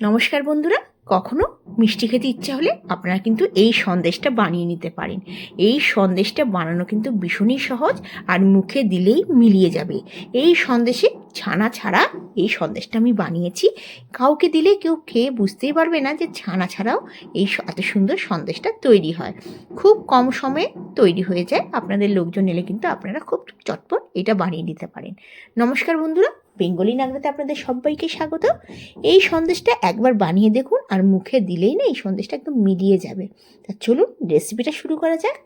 নমস্কার বন্ধুরা, কখনো মিষ্টি খেতে ইচ্ছা হলে আপনারা কিন্তু এই সন্দেশটা বানিয়ে নিতে পারেন। এই সন্দেশটা বানানো কিন্তু ভীষণই সহজ, আর মুখে দিলেই মিলিয়ে যাবে। এই সন্দেশে ছানা ছাড়া এই সন্দেশটা আমি বানিয়েছি। কাউকে দিলে কেউ খেয়ে বুঝতেই পারবে না যে ছানা ছাড়াও এই এত সুন্দর সন্দেশটা তৈরি হয়। খুব কম সময়ে তৈরি হয়ে যায়। আপনাদের লোকজন এলে কিন্তু আপনারা খুব চটপট এটা বানিয়ে নিতে পারেন। নমস্কার বন্ধুরা, বেঙ্গলি নাগরাতে আপনাদের সবাইকে স্বাগত। এই সন্দেশটা একবার বানিয়ে দেখুন, আর মুখে দিলেই না এই সন্দেশটা একদম মিলিয়ে যাবে। তা চলুন রেসিপিটা শুরু করা যাক।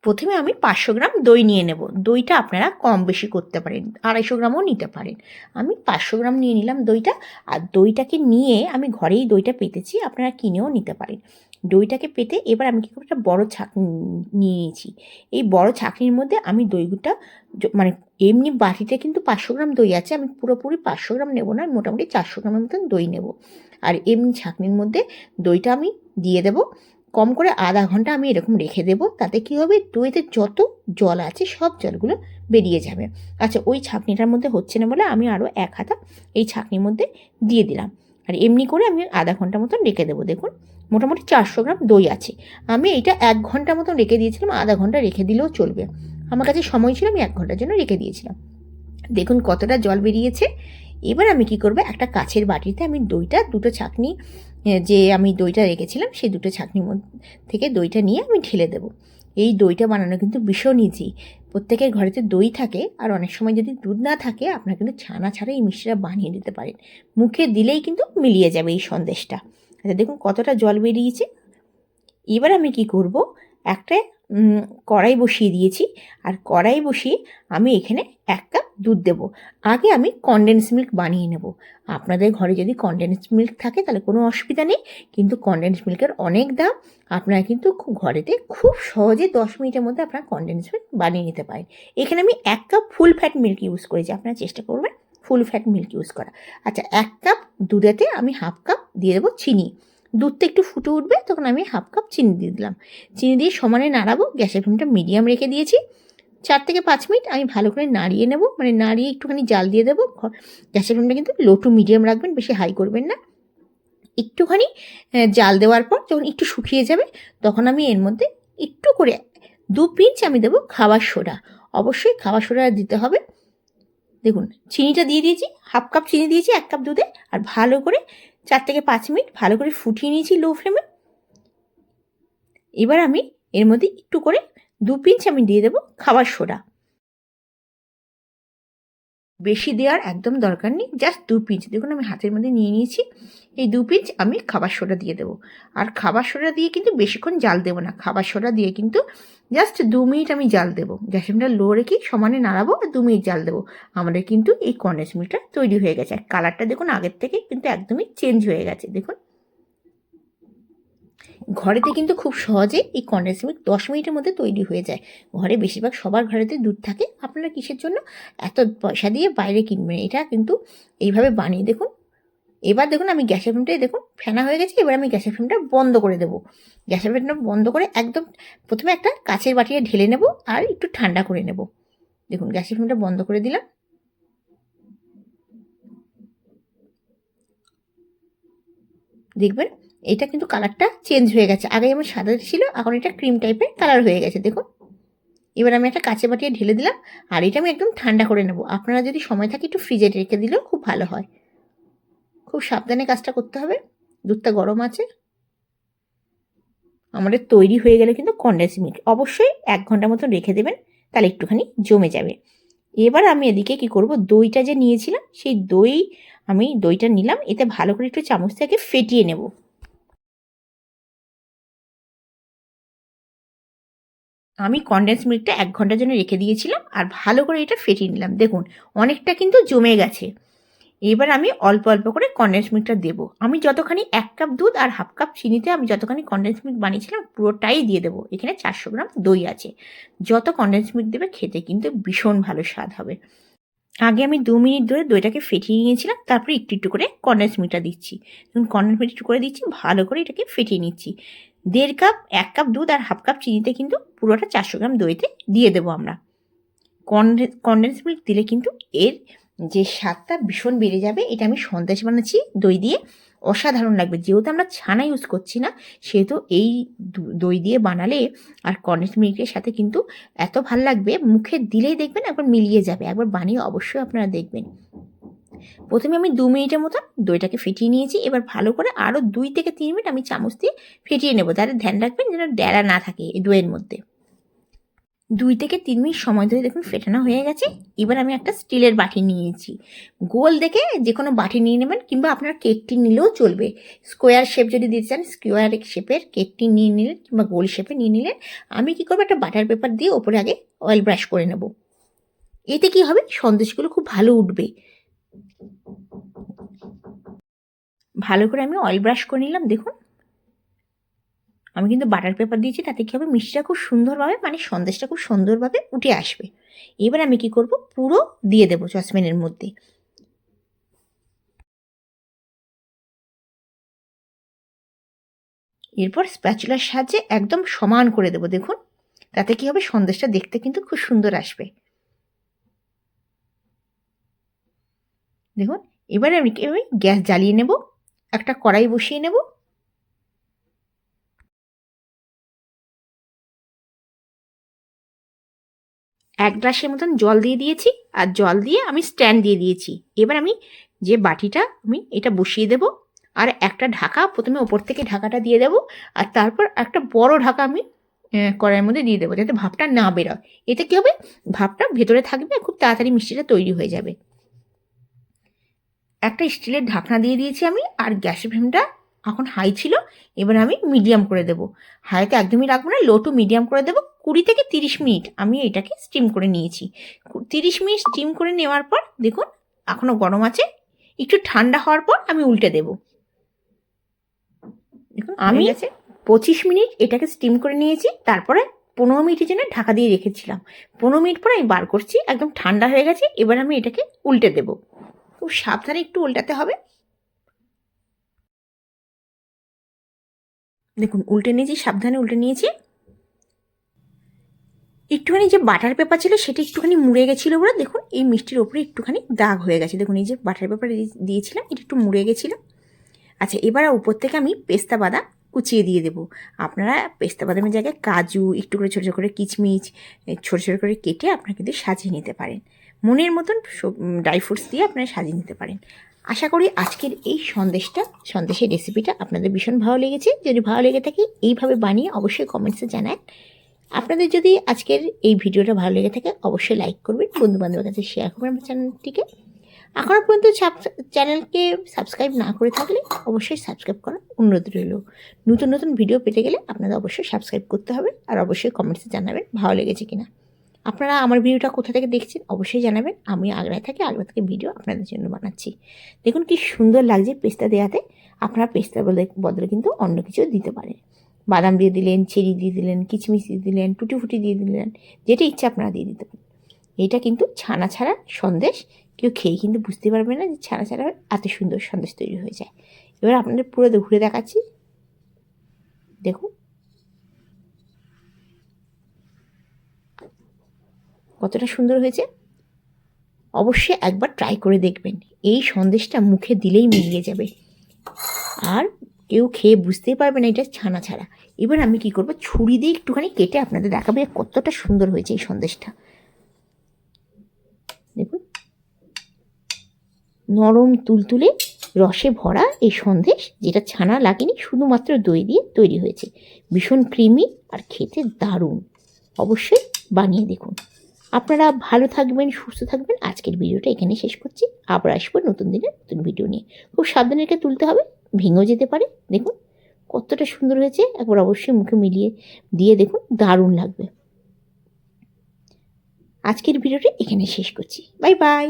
প্রথমে আমি 500 গ্রাম দই নিয়ে নেব। দইটা আপনারা কম বেশি করতে পারেন, 250 গ্রামও নিতে পারেন। আমি 500 গ্রাম নিয়ে নিলাম দইটা। আর দইটাকে নিয়ে আমি ঘরেই দইটা পেতেছি, আপনারা কিনেও নিতে পারেন। দইটাকে পেতে এবার আমি কী করব, একটা বড় ছাঁকনি নিয়ে নিয়েছি। এই বড় ছাঁকনির মধ্যে আমি দইটা মানে এমনি বাটিতে কিন্তু 500 গ্রাম দই আছে, আমি পুরোপুরি 500 গ্রাম নেব না, মোটামুটি 400 গ্রামের মতন দই নেব। আর এমনি ছাঁকনির মধ্যে দইটা আমি দিয়ে দেবো। কম করে আধা ঘন্টা আমি এরকম রেখে দেবো। তাতে কী হবে, দইতে যত জল আছে সব জলগুলো বেরিয়ে যাবে। আচ্ছা, ওই ছাঁকনিটার মধ্যে হচ্ছে না বলে আমি আরও এক হাতা এই ছাঁকনির মধ্যে দিয়ে দিলাম। আর এমনি করে আমি আধা ঘন্টা মতন রেখে দেবো। দেখুন মোটামুটি 400 গ্রাম দই আছে। আমি এইটা 1 ঘন্টা মতন রেখে দিয়েছিলাম, আধা ঘন্টা রেখে দিলেও চলবে। আমার কাছে সময় ছিল, আমি 1 ঘন্টার জন্য রেখে দিয়েছিলাম। দেখুন কতটা জল বেরিয়েছে। এবার আমি কি করব, একটা কাচের বাটিতে আমি দইটা, দুটো ছাঁকনি যে আমি দইটা রেখেছিলাম সেই দুটো ছাঁকনির মধ্যে থেকে দইটা নিয়ে আমি ঢেলে দেবো। এই দইটা বানানো কিন্তু ভীষণ ইজি। প্রত্যেকের ঘরেতে দই থাকে, আর অনেক সময় যদি দুধ না থাকে আপনারা কিন্তু ছানা ছাড়া এই মিষ্টিটা বানিয়ে নিতে পারেন। মুখে দিলেই কিন্তু মিলিয়ে যাবে এই সন্দেশটা। আচ্ছা দেখুন কতটা জল বেরিয়েছে। এবার আমি কি করব, একটা কড়াই বসিয়ে দিয়েছি। আর কড়াই বসিয়ে আমি এখানে 1 কাপ দুধ দেবো। আগে আমি কনডেন্স মিল্ক বানিয়ে নেব। আপনাদের ঘরে যদি কনডেন্স মিল্ক থাকে তাহলে কোনো অসুবিধা নেই, কিন্তু কনডেন্স মিল্কের অনেক দাম। আপনারা কিন্তু ঘরেতে খুব সহজে 10 মিনিটের মধ্যে আপনারা কনডেন্স মিল্ক বানিয়ে নিতে পারেন। এখানে আমি 1 cup full fat milk use করেছি, আপনারা চেষ্টা করবেন ফুল ফ্যাট মিল্ক ইউজ করা। আচ্ছা, 1 কাপ দুধেতে আমি হাফ কাপ দিয়ে দেবো চিনি। দুধটা একটু ফুটে উঠবে, তখন আমি হাফ কাপ চিনি দিয়ে দিলাম। চিনি দিয়ে সমানে নাড়াবো। গ্যাসের ফ্লেমটা মিডিয়াম রেখে দিয়েছি। 4 থেকে 5 মিনিট আমি ভালো করে নাড়িয়ে নেব, মানে নাড়িয়ে একটুখানি জাল দিয়ে দেবো। গ্যাসের ফ্লেমটা কিন্তু লো টু মিডিয়াম রাখবেন, বেশি হাই করবেন না। একটুখানি জাল দেওয়ার পর যখন একটু শুকিয়ে যাবে, তখন আমি এর মধ্যে একটু করে 2 পিঞ্চ আমি দেবো খাবার সোডা। অবশ্যই খাবার সোডা দিতে হবে। দেখুন চিনিটা দিয়ে দিয়েছি, হাফ কাপ চিনি দিয়েছি 1 কাপ দুধে। আর ভালো করে 4 থেকে 5 মিনিট ভালো করে ফুটিয়ে নিয়েছি লো ফ্লেমে। এবার আমি এর মধ্যে একটু করে 2 পিঞ্চ আমি দিয়ে দেবো খাবার সোডা। বেশি দেওয়ার একদম দরকার নেই, জাস্ট 2 পিঞ্চ। দেখুন আমি হাতের মধ্যে নিয়ে নিয়েছি। এই 2 পিঞ্চ আমি খাবার সোডা দিয়ে দেবো। আর খাবার সোডা দিয়ে কিন্তু বেশিক্ষণ জাল দেবো না। খাবার সোডা দিয়ে কিন্তু জাস্ট 2 মিনিট আমি জাল দেবো। গ্যাস ফ্লেমটা লো রেখে সমানে নাড়াবো আর 2 মিনিট জাল দেবো। আমাদের কিন্তু এই কনডেন্স মিল্কটা তৈরি হয়ে গেছে। আর কালারটা দেখুন আগের থেকে কিন্তু একদমই চেঞ্জ হয়ে গেছে। দেখুন ঘরেতে কিন্তু খুব সহজে এই কনডেন্স মিল্ক 10 মিনিটের মধ্যে তৈরি হয়ে যায়। ঘরে বেশিরভাগ সবার ঘরেতে দুধ থাকে। আপনারা কিসের জন্য এত পয়সা দিয়ে বাইরে কিনবেন? এটা কিন্তু এইভাবে বানিয়ে দেখুন। এবার দেখুন আমি গ্যাসের ফ্লেমটাই দেখুন ফেনা হয়ে গেছে। এবার আমি গ্যাসের ফ্লেমটা বন্ধ করে দেবো। গ্যাসের ফ্লেমটা বন্ধ করে একদম প্রথমে একটা কাচের বাটিতে ঢেলে নেব, আর একটু ঠান্ডা করে নেব। দেখুন গ্যাসের ফ্লেমটা বন্ধ করে দিলাম। দেখবেন এটা কিন্তু কালারটা চেঞ্জ হয়ে গেছে। আগে যেমন সাদা ছিল, এখন এটা ক্রিম টাইপের কালার হয়ে গেছে। দেখুন এবার আমি একটা কাঁচের বাটিতে ঢেলে দিলাম। আর এটা আমি একদম ঠান্ডা করে নেব। আপনারা যদি সময় থাকে একটু ফ্রিজে রেখে দিলেও খুব ভালো হয়। খুব সাবধানে কাজটা করতে হবে, দুধটা গরম আছে। আমাদের তৈরি হয়ে গেলে কিন্তু কনডেন্স মিল্ক অবশ্যই 1 ঘন্টা মতো রেখে দেবেন, তাহলে একটুখানি জমে যাবে। এবার আমি এদিকে কি করব, দইটা যে নিয়েছিলাম সেই দইটা নিলাম। এতে ভালো করে একটু চামচ থেকে ফেটিয়ে নেব। আমি কনডেন্স মিল্কটা 1 ঘন্টার জন্য রেখে দিয়েছিলাম, আর ভালো করে এটা ফেটিয়ে নিলাম। দেখুন অনেকটা কিন্তু জমে গেছে। এবার আমি অল্প অল্প করে কনডেন্স মিল্কটা দেবো। আমি যতখানি 1 কাপ দুধ আর হাফ কাপ চিনিতে আমি যতখানি কনডেন্স মিল্ক বানিয়েছিলাম পুরোটাই দিয়ে দেবো। এখানে 400 গ্রাম দই আছে। যত কনডেন্স মিল্ক দেবে খেতে কিন্তু ভীষণ ভালো স্বাদ হবে। আগে আমি 2 মিনিট ধরে দইটাকে ফেটিয়ে নিয়েছিলাম, তারপরে একটু একটু করে কনডেন্স মিল্কটা দিচ্ছি। দেখুন কনডেন্স মিল্ক একটু করে দিচ্ছি, ভালো করে এটাকে ফেটিয়ে নিচ্ছি। 1.5 কাপ 1 কাপ দুধ আর হাফ কাপ চিনিতে কিন্তু পুরোটা 400 গ্রাম দইতে দিয়ে দেবো আমরা। কনডেন্স মিল্ক দিলে কিন্তু এর যে স্বাদটা ভীষণ বেড়ে যাবে। এটা আমি সন্দেশ বানাচ্ছি দই দিয়ে, অসাধারণ লাগবে। যেহেতু আমরা ছানা ইউজ করছি না, সেহেতু এই দই দিয়ে বানালে আর কন্ডেন্স মিল্কের সাথে কিন্তু এত ভাল লাগবে, মুখে দিলেই দেখবেন একবার মিলিয়ে যাবে। একবার বানিয়ে অবশ্যই আপনারা দেখবেন। প্রথমে আমি 2 মিনিটের মতো দইটাকে ফেটিয়ে নিয়েছি। এবার ভালো করে আরও 2 থেকে 3 মিনিট আমি চামচ দিয়ে ফেটিয়ে নেব। তাহলে ধ্যান রাখবেন যেন ডেলা না থাকে এই দইয়ের মধ্যে। 2 থেকে 3 মিনিট সময় ধরে দেখুন ফেটানো হয়ে গেছে। এবার আমি একটা স্টিলের বাটি নিয়েছি। গোল দেখে যে কোনো বাটি নিয়ে নেবেন, কিংবা আপনার কেকটি নিলেও চলবে। স্কোয়ার শেপ যদি দিতে চান, স্কোয়ার শেপের কেকটি নিয়ে নিলেন, কিংবা গোল শেপে নিয়ে নিলেন। আমি কী করবো, একটা বাটার পেপার দিয়ে ওপরে আগে অয়েল ব্রাশ করে নেব। এতে কি হবে, সন্দেশগুলো খুব ভালো উঠবে। ভালো করে আমি অয়েল ব্রাশ করে নিলাম। দেখুন আমি কিন্তু বাটার পেপার দিয়েছি, তাতে কী হবে, মিষ্টিটা খুব সুন্দরভাবে, মানে সন্দেশটা খুব সুন্দরভাবে উঠে আসবে। এবার আমি কি করব, পুরো দিয়ে দেবো সসপ্যানের মধ্যে। এরপর স্প্যাচুলার সাহায্যে একদম সমান করে দেবো। দেখুন তাতে কি হবে, সন্দেশটা দেখতে কিন্তু খুব সুন্দর আসবে। দেখুন এবারে আমি গ্যাস জ্বালিয়ে নেব, একটা কড়াই বসিয়ে নেব। 1 গ্লাসের মতন জল দিয়ে দিয়েছি, আর জল দিয়ে আমি স্ট্যান্ড দিয়ে দিয়েছি। এবার আমি যে বাটিটা আমি এটা বসিয়ে দেব, আর একটা ঢাকা প্রথমে ওপর থেকে ঢাকাটা দিয়ে দেব, আর তারপর একটা বড় ঢাকা আমি কড়াইয়ের মধ্যে দিয়ে দেবো, যাতে ভাপটা না বেরোয়। এতে কী হবে, ভাপটা ভেতরে থাকবে, খুব তাড়াতাড়ি মিষ্টিটা তৈরি হয়ে যাবে। একটা স্টিলের ঢাকনা দিয়ে দিয়েছি আমি, আর গ্যাসের ফ্লেমটা এখন হাই ছিল। এবার আমি মিডিয়াম করে দেবো। হাইতে একদমই রাখবো না, লো টু মিডিয়াম করে দেবো। 20 থেকে 30 মিনিট আমি এটাকে স্টিম করে নিয়েছি। 30 মিনিট স্টিম করে নেওয়ার পর দেখুন এখনও গরম আছে। একটু ঠান্ডা হওয়ার পর আমি উল্টে দেবো। দেখুন আমি 25 মিনিট এটাকে স্টিম করে নিয়েছি। তারপরে 15 মিনিটের জন্য ঢাকা দিয়ে রেখেছিলাম। 15 মিনিট পরে আমি বার করছি, একদম ঠান্ডা হয়ে গেছে। এবার আমি এটাকে উল্টে দেবো। খুব সাবধানে একটু উল্টাতে হবে। দেখুন উল্টে নিয়েছি, সাবধানে উল্টে নিয়েছি। একটুখানি যে বাটার পেপার ছিল সেটা একটুখানি মুড়ে গেছিলো বলে দেখুন এই মিষ্টির ওপরে একটুখানি দাগ হয়ে গেছে। দেখুন এই যে বাটার পেপার দিয়েছিলাম, এটা একটু মুড়ে গেছিলো। আচ্ছা এবার উপর থেকে আমি পেস্তা বাদাম কুচিয়ে দিয়ে দেবো। আপনারা পেস্তা বাদামের জায়গায় কাজু একটু করে ছোটো ছোটো করে, কিচমিচ ছোটো ছোটো করে কেটে আপনারা কিন্তু সাজিয়ে নিতে পারেন। মনের মতন ড্রাই ফ্রুটস দিয়ে আপনারা সাজিয়ে নিতে পারেন। আশা করি আজকের এই সন্দেশের রেসিপিটা আপনাদের ভীষণ ভালো লেগেছে। যদি ভালো লেগে থাকে এইভাবে বানিয়ে অবশ্যই কমেন্টসে জানান। আপনাদের যদি আজকের এই ভিডিওটা ভালো লেগে থাকে অবশ্যই লাইক করবেন, বন্ধুবান্ধবের কাছে শেয়ার করবেন আমার চ্যানেলটিকে। এখনও পর্যন্ত চ্যানেলকে সাবস্ক্রাইব না করে থাকলে অবশ্যই সাবস্ক্রাইব করার অনুরোধ রইল। নতুন নতুন ভিডিও পেতে গেলে আপনাদের অবশ্যই সাবস্ক্রাইব করতে হবে, আর অবশ্যই কমেন্টসে জানাবেন ভালো লেগেছে কিনা। আপনারা আমার ভিডিওটা কোথা থেকে দেখছেন অবশ্যই জানাবেন। আমি আগ্রায় থাকি, আগ্রা থেকে ভিডিও আপনাদের জন্য বানাচ্ছি। দেখুন কি সুন্দর লাগছে পেস্তা দেওয়াতে। আপনারা পেস্তার বদলে কিন্তু অন্য কিছু দিতে পারেন। বাদাম দিয়ে দিলেন, চেরি দিয়ে দিলেন, কিচমিচ দিয়ে দিলেন, টুটি ফুটি দিয়ে দিলেন, যেটা ইচ্ছা আপনারা দিয়ে দিতে পারেন। এটা কিন্তু ছানা ছাড়া সন্দেশ। কেউ খেয়ে কিন্তু বুঝতে পারবে না যে ছানা ছাড়া এত সুন্দর সন্দেশ তৈরি হয়ে যায়। এবার আপনাদের পুরো ঘুরে দেখাচ্ছি। দেখুন কতটা সুন্দর হয়েছে। অবশ্যই একবার ট্রাই করে দেখবেন। এই সন্দেশটা মুখে দিলেই মিলিয়ে যাবে, আর কেউ খেয়ে বুঝতেই পারবে না এটা ছানা ছাড়া। এবার আমি কি করব, ছুরি দিয়ে একটুখানি কেটে আপনাদের দেখাবো কতটা সুন্দর হয়েছে এই সন্দেশটা। দেখুন নরম তুলতুলে রসে ভরা এই সন্দেশ, যেটা ছানা লাগেনি, শুধুমাত্র দই দিয়ে তৈরি হয়েছে। ভীষণ ক্রিমি আর খেতে দারুণ। অবশ্যই বানিয়ে দেখুন। আপনারা ভালো থাকবেন, সুস্থ থাকবেন। আজকের ভিডিওটা এখানে শেষ করছি। আবার আসবো নতুন দিনে নতুন ভিডিও নিয়ে। খুব সাবধানে রেখে তুলতে হবে, ভেঙেও যেতে পারে। দেখুন কতটা সুন্দর হয়েছে। একবার অবশ্যই মুখে মিলিয়ে দিয়ে দেখুন, দারুণ লাগবে। আজকের ভিডিওটা এখানে শেষ করছি। Bye bye.